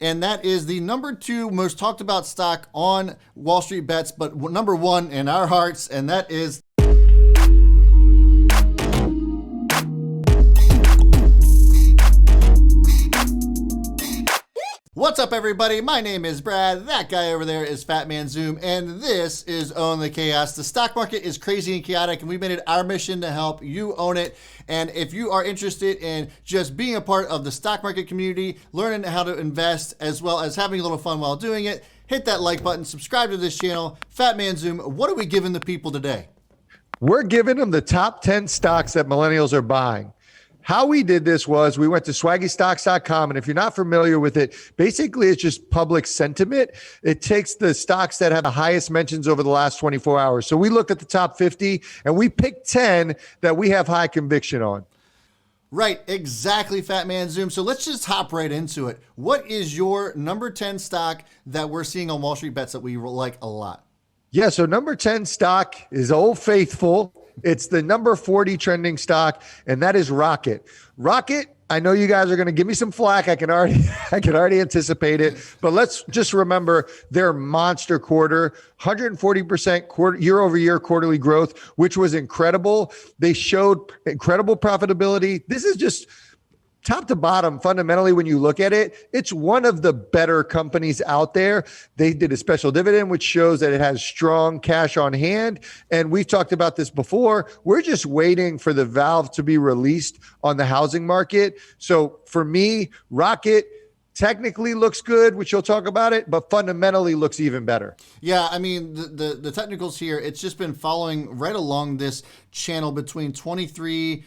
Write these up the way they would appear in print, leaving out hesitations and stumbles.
and that is the number 2 most talked about stock on Wall Street Bets, but number 1 in our hearts, and that is What's up, everybody? My name is Brad. That guy over there is Fat Man Zoom, and this is Own the Chaos. The stock market is crazy and chaotic, and we made it our mission to help you own it. And if you are interested in just being a part of the stock market community, learning how to invest, as well as having a little fun while doing it, hit that like button, subscribe to this channel. Fat Man Zoom, what are we giving the people today? We're giving them the top 10 stocks that millennials are buying. How we did this was we went to swaggystocks.com, and if you're not familiar with it, basically it's just public sentiment. It takes the stocks that have the highest mentions over the last 24 hours. So we looked at the top 50 and we picked 10 that we have high conviction on. Right, exactly, Fat Man Zoom. So let's just hop right into it. What is your number 10 stock that we're seeing on Wall Street Bets that we like a lot? Yeah, so number 10 stock is Old Faithful. It's the number 40 trending stock, and that is Rocket. Rocket, I know you guys are going to give me some flack. I can already anticipate it. But let's just remember their monster quarter, 140% year-over-year quarterly growth, which was incredible. They showed incredible profitability. This is just top to bottom, fundamentally, when you look at it, it's one of the better companies out there. They did a special dividend, which shows that it has strong cash on hand. And we've talked about this before. We're just waiting for the valve to be released on the housing market. So for me, Rocket technically looks good, which you'll talk about it, but fundamentally looks even better. Yeah, I mean, the technicals here, it's just been following right along this channel between 23,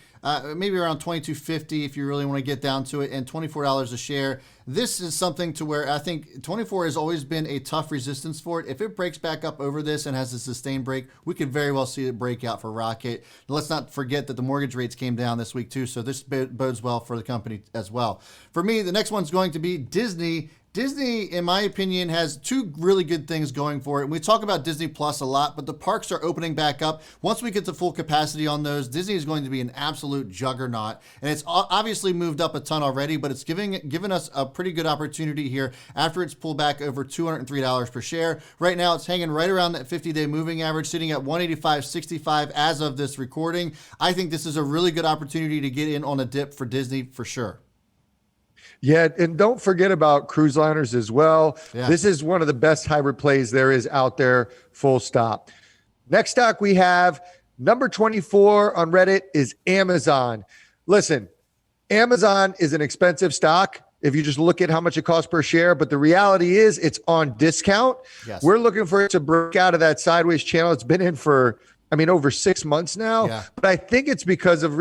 maybe around $22.50 if you really want to get down to it, and $24 a share. This is something to where I think 24 has always been a tough resistance for it. If it breaks back up over this and has a sustained break, we could very well see it break out for Rocket. Let's not forget that the mortgage rates came down this week too, so this bodes well for the company as well. For me, the next one's going to be Disney. Disney, in my opinion, has 2 really good things going for it. And we talk about Disney Plus a lot, but the parks are opening back up. Once we get to full capacity on those, Disney is going to be an absolute juggernaut. And it's obviously moved up a ton already, but it's given us a pretty good opportunity here after it's pulled back over $203 per share. Right now, it's hanging right around that 50-day moving average, sitting at 185.65 as of this recording. I think this is a really good opportunity to get in on a dip for Disney for sure. Yeah, and don't forget about cruise liners as well. Yeah. This is one of the best hybrid plays there is out there, full stop. Next stock we have, number 24 on Reddit, is Amazon. Listen, Amazon is an expensive stock if you just look at how much it costs per share, but the reality is it's on discount. Yes. We're looking for it to break out of that sideways channel. It's been in for over 6 months now, Yeah. But I think it's because of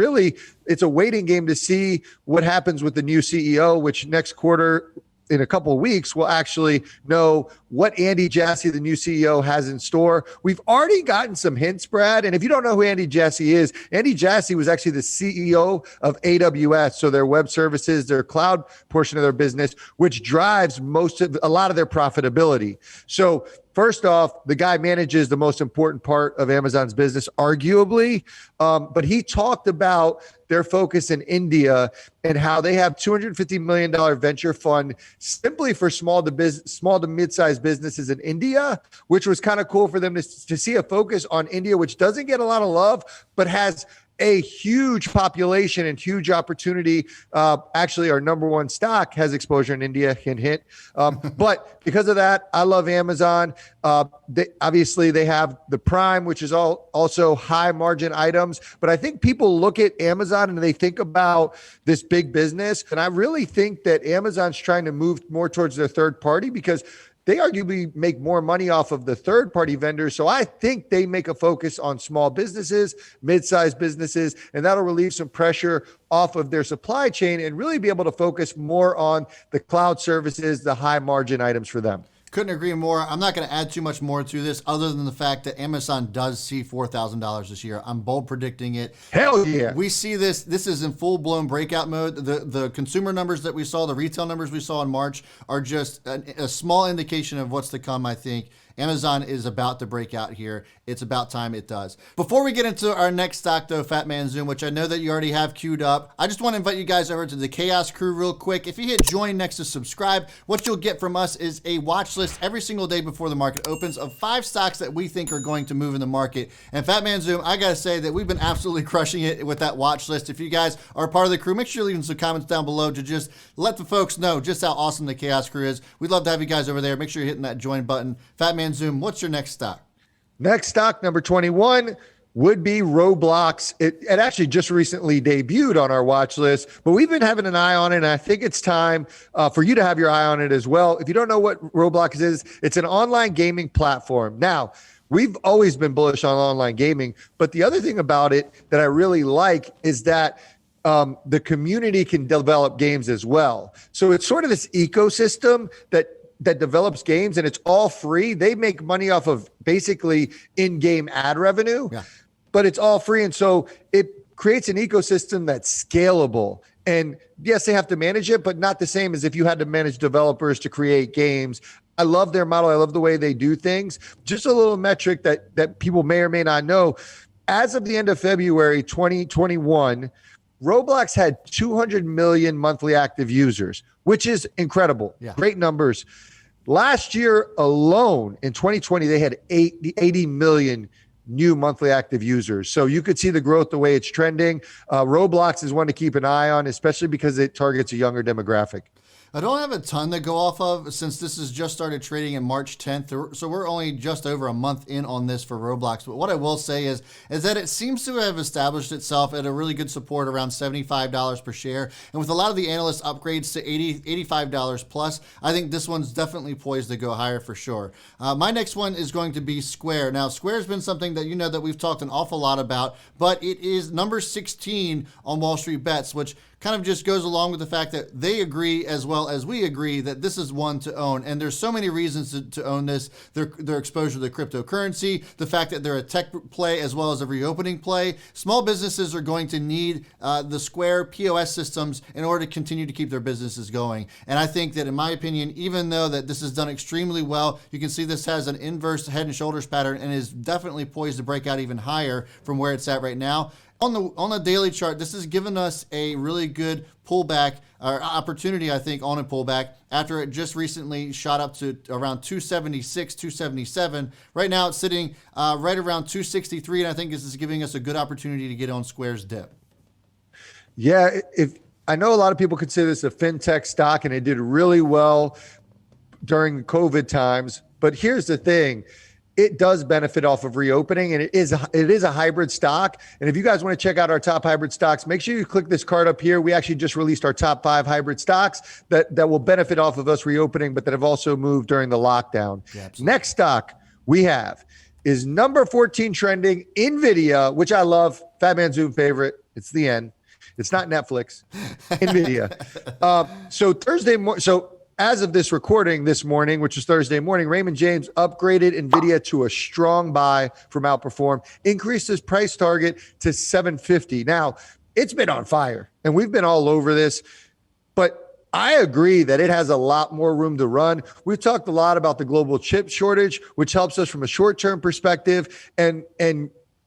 it's a waiting game to see what happens with the new CEO, which next quarter in a couple of weeks, we'll actually know what Andy Jassy, the new CEO, has in store. We've already gotten some hints, Brad. And if you don't know who Andy Jassy is, Andy Jassy was actually the CEO of AWS, so their web services, their cloud portion of their business, which drives a lot of their profitability. So first off, the guy manages the most important part of Amazon's business, arguably. But he talked about their focus in India and how they have $250 million venture fund simply for small to mid-sized businesses in India, which was kind of cool for them to see a focus on India, which doesn't get a lot of love, but has a huge population and huge opportunity. Actually, our number 1 stock has exposure in India, hint, hint. But because of that, I love Amazon. They have the Prime, which is also high margin items. But I think people look at Amazon and they think about this big business. And I really think that Amazon's trying to move more towards their third party because they arguably make more money off of the third-party vendors. So I think they make a focus on small businesses, mid-sized businesses, and that'll relieve some pressure off of their supply chain and really be able to focus more on the cloud services, the high-margin items for them. Couldn't agree more. I'm not going to add too much more to this other than the fact that Amazon does see $4,000 this year. I'm bold predicting it. Hell yeah. We see this. This is in full-blown breakout mode. The consumer numbers that we saw, the retail numbers we saw in March are just a small indication of what's to come, I think. Amazon is about to break out here. It's about time it does. Before we get into our next stock though, Fat Man Zoom, which I know that you already have queued up, I just want to invite you guys over to the Chaos Crew real quick. If you hit join next to subscribe, what you'll get from us is a watch list every single day before the market opens of 5 stocks that we think are going to move in the market. And Fat Man Zoom, I gotta say that we've been absolutely crushing it with that watch list. If you guys are part of the crew, make sure you're leaving some comments down below to just let the folks know just how awesome the Chaos Crew is. We'd love to have you guys over there. Make sure you're hitting that join button. Fat Man Zoom, what's your next stock? Next stock, number 21, would be Roblox. It actually just recently debuted on our watch list, but we've been having an eye on it, and I think it's time for you to have your eye on it as well. If you don't know what Roblox is, it's an online gaming platform. Now, we've always been bullish on online gaming, but the other thing about it that I really like is that the community can develop games as well. So it's sort of this ecosystem that develops games, and it's all free. They make money off of basically in-game ad revenue, but it's all free. And so it creates an ecosystem that's scalable. And yes, they have to manage it, but not the same as if you had to manage developers to create games. I love their model. I love the way they do things. Just a little metric that people may or may not know. As of the end of February 2021, Roblox had 200 million monthly active users, which is incredible. Great numbers. Last year alone, in 2020, they had 80 million new monthly active users. So you could see the growth, the way it's trending. Roblox is one to keep an eye on, especially because it targets a younger demographic. I don't have a ton to go off of since this has just started trading in March 10th. So we're only just over a month in on this for Roblox. But what I will say is that it seems to have established itself at a really good support around $75 per share. And with a lot of the analyst upgrades to $85 plus, I think this one's definitely poised to go higher for sure. My next one is going to be Square. Now, Square has been something that you know that we've talked an awful lot about, but it is number 16 on Wall Street Bets, which kind of just goes along with the fact that they agree as well as we agree that this is one to own. And there's so many reasons to own this. Their exposure to cryptocurrency, the fact that they're a tech play as well as a reopening play. Small businesses are going to need the Square POS systems in order to continue to keep their businesses going. And I think that in my opinion, even though that this is done extremely well, you can see this has an inverse head and shoulders pattern and is definitely poised to break out even higher from where it's at right now. On the daily chart, this has given us a really good pullback or opportunity, I think, on a pullback after it just recently shot up to around 276, 277. Right now, it's sitting right around 263, and I think this is giving us a good opportunity to get on Square's dip. Yeah, if I know a lot of people consider this a fintech stock, and it did really well during COVID times. But here's the thing. It does benefit off of reopening, and it is a hybrid stock. And if you guys want to check out our top hybrid stocks, make sure you click this card up here. We actually just released our top 5 hybrid stocks that will benefit off of us reopening, but that have also moved during the lockdown. Yeah, next stock we have is number 14 trending, Nvidia, which I love. Fat Man Zoom favorite. It's the end. It's not Netflix. Nvidia. So as of this recording this morning, which is Thursday morning, Raymond James upgraded Nvidia to a strong buy from Outperform, increased his price target to $750. Now, it's been on fire, and we've been all over this, but I agree that it has a lot more room to run. We've talked a lot about the global chip shortage, which helps us from a short-term perspective and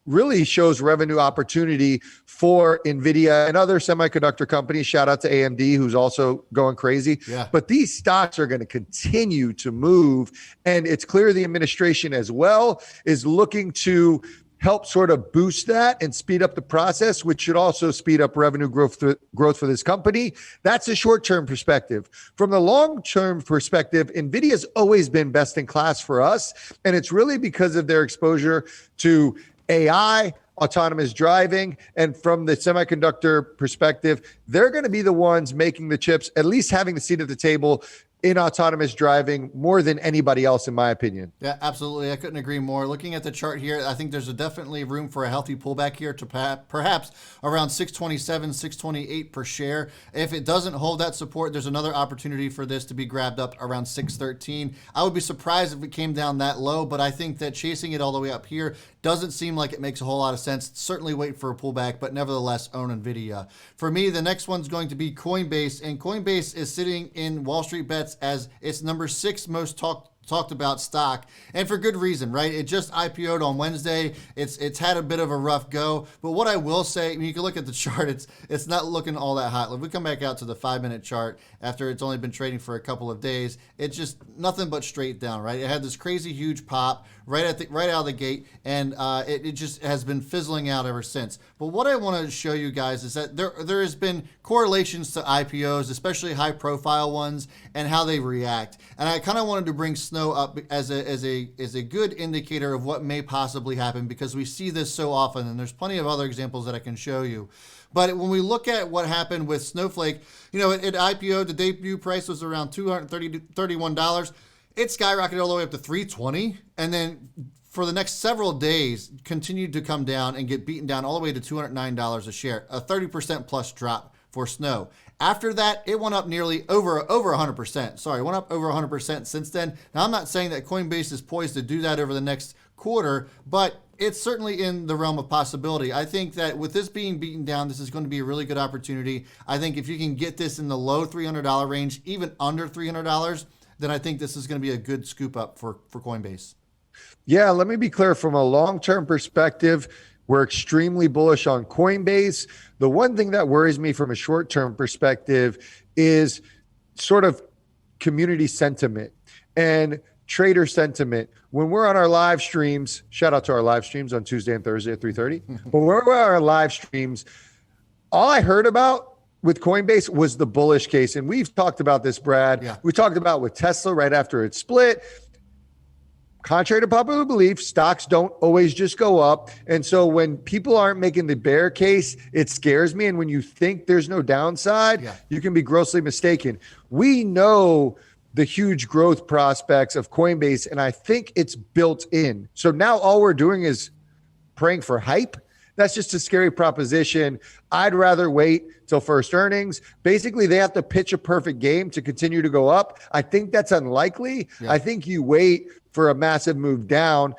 really shows revenue opportunity for Nvidia and other semiconductor companies. Shout out to AMD, who's also going crazy. Yeah. But these stocks are going to continue to move. And it's clear the administration as well is looking to help sort of boost that and speed up the process, which should also speed up revenue growth for this company. That's a short-term perspective. From the long-term perspective, NVIDIA's always been best in class for us. And it's really because of their exposure to AI, autonomous driving, and from the semiconductor perspective, they're going to be the ones making the chips, at least having the seat at the table in autonomous driving more than anybody else, in my opinion. Yeah, absolutely. I couldn't agree more. Looking at the chart here, I think there's definitely room for a healthy pullback here to perhaps around 627, 628 per share. If it doesn't hold that support, there's another opportunity for this to be grabbed up around 613. I would be surprised if it came down that low, but I think that chasing it all the way up here doesn't seem like it makes a whole lot of sense. Certainly wait for a pullback, but nevertheless own Nvidia. For me, the next one's going to be Coinbase, and Coinbase is sitting in Wall Street Bets as its number 6 most talked talked about stock, and for good reason, right? It just IPO'd on Wednesday. It's had a bit of a rough go, but what I will say, I mean, you can look at the chart. It's not looking all that hot. If we come back out to the 5-minute chart after it's only been trading for a couple of days, it's just nothing but straight down, right? It had this crazy huge pop right out of the gate, and it just has been fizzling out ever since. But what I want to show you guys is that there has been correlations to IPOs, especially high profile ones, and how they react. And I kind of wanted to bring Snow up as a good indicator of what may possibly happen, because we see this so often, and there's plenty of other examples that I can show you. But when we look at what happened with Snowflake, you know, it IPO'd, the debut price was around $231. It skyrocketed all the way up to $320, and then for the next several days continued to come down and get beaten down all the way to $209 a share, a 30% plus drop for Snow. After that, it went up nearly over 100%. Sorry, went up over 100% since then. Now, I'm not saying that Coinbase is poised to do that over the next quarter, but it's certainly in the realm of possibility. I think that with this being beaten down, this is going to be a really good opportunity. I think if you can get this in the low $300 range, even under $300, then I think this is going to be a good scoop up for Coinbase. Yeah, let me be clear. From a long-term perspective, we're extremely bullish on Coinbase. The one thing that worries me from a short-term perspective is sort of community sentiment and trader sentiment. When we're on our live streams, shout out to our live streams on Tuesday and Thursday at 3:30. But when we're on our live streams, all I heard about with Coinbase was the bullish case. And we've talked about this, Brad. Yeah. We talked about with Tesla right after it split. Contrary to popular belief, stocks don't always just go up. And so when people aren't making the bear case, it scares me. And when you think there's no downside, you can be grossly mistaken. We know the huge growth prospects of Coinbase, and I think it's built in. So now all we're doing is praying for hype. That's just a scary proposition. I'd rather wait till first earnings. Basically, they have to pitch a perfect game to continue to go up. I think that's unlikely. I think you wait for a massive move down.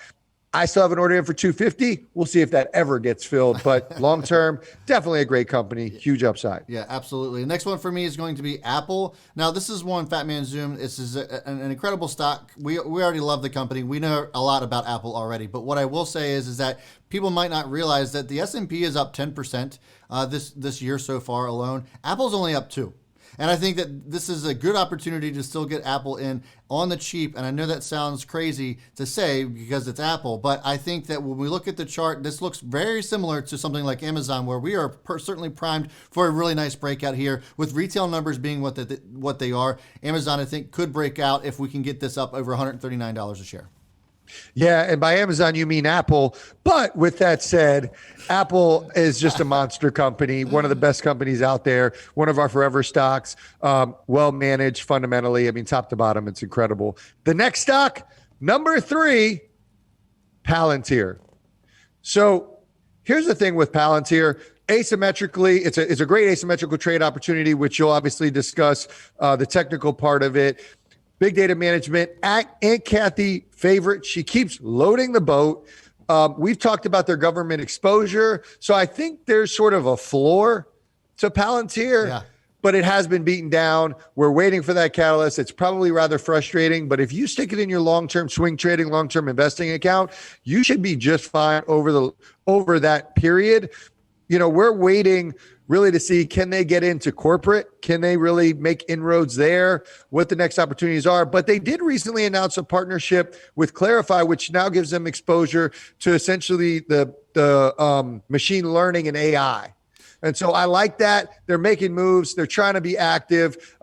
I still have an order in for 250. We'll see if that ever gets filled. But long term, definitely a great company. Huge upside. Yeah, absolutely. The next one for me is going to be Apple. Now, this is one Fat Man Zoom. This is an incredible stock. We already love the company. We know a lot about Apple already. But what I will say is that people might not realize that the S&P is up 10% this year so far alone. Apple's only up 2%. And I think that this is a good opportunity to still get Apple in on the cheap. And I know that sounds crazy to say because it's Apple, but I think that when we look at the chart, this looks very similar to something like Amazon, where we are certainly primed for a really nice breakout here, with retail numbers being what they are. Amazon, I think, could break out if we can get this up over $139 a share. Yeah, and by Amazon, you mean Apple. But with that said, Apple is just a monster company, one of the best companies out there, one of our forever stocks, well managed fundamentally. I mean, top to bottom, it's incredible. The next stock, number 3, Palantir. So here's the thing with Palantir. Asymmetrically, it's a great asymmetrical trade opportunity, which you'll obviously discuss the technical part of it. Big data management, Aunt Kathy favorite. She keeps loading the boat. We've talked about their government exposure. So I think there's sort of a floor to Palantir, but it has been beaten down. We're waiting for that catalyst. It's probably rather frustrating, but if you stick it in your long-term swing trading, long-term investing account, you should be just fine over that period. You know, we're waiting really to see, can they get into corporate? Can they really make inroads there? What the next opportunities are? But they did recently announce a partnership with Clarify, which now gives them exposure to essentially the machine learning and AI. And so I like that. They're making moves. They're trying to be active.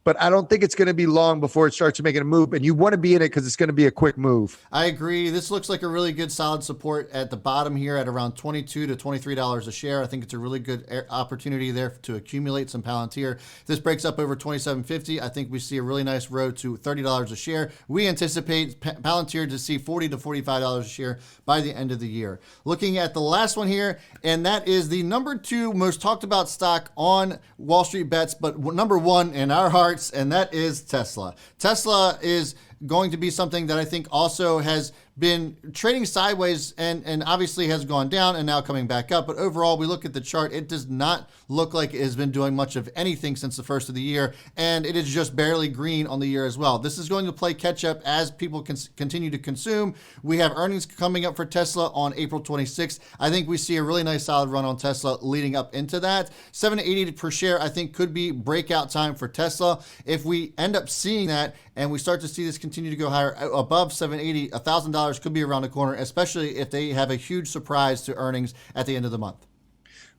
But I don't think it's going to be long before it starts making a move. And you want to be in it because it's going to be a quick move. I agree. This looks like a really good solid support at the bottom here at around $22 to $23 a share. I think it's a really good opportunity there to accumulate some Palantir. If this breaks up over $27.50, I think we see a really nice road to $30 a share. We anticipate Palantir to see $40 to $45 a share by the end of the year. Looking at the last one here, and that is the number 2 most talked about stock on Wall Street Bets, but number 1 in our hearts, and that is Tesla. Tesla is going to be something that I think also has been trading sideways and obviously has gone down and now coming back up. But overall, we look at the chart, it does not look like it has been doing much of anything since the first of the year, and it is just barely green on the year as well. This is going to play catch up as people continue to consume. We have earnings coming up for Tesla on April 26th. I think we see a really nice solid run on Tesla leading up into that. $7.80 per share, I think, could be breakout time for Tesla. If we end up seeing that and we start to see this continue to go higher above $7.80, $1,000 could be around the corner, especially if they have a huge surprise to earnings at the end of the month.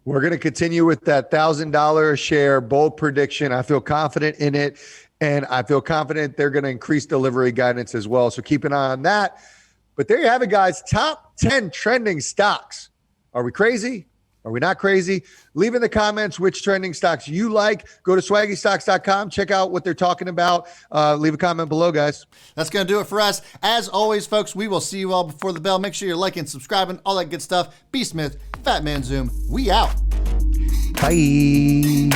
We're going to continue with that $1,000 a share bold prediction. I feel confident in it, and I feel confident they're going to increase delivery guidance as well. So keep an eye on that. But there you have it, guys. Top 10 trending stocks. Are we crazy? Are we not crazy? Leave in the comments which trending stocks you like. Go to swaggystocks.com. Check out what they're talking about. Leave a comment below, guys. That's going to do it for us. As always, folks, we will see you all before the bell. Make sure you're liking, subscribing, all that good stuff. B Smith, Fat Man Zoom. We out. Bye.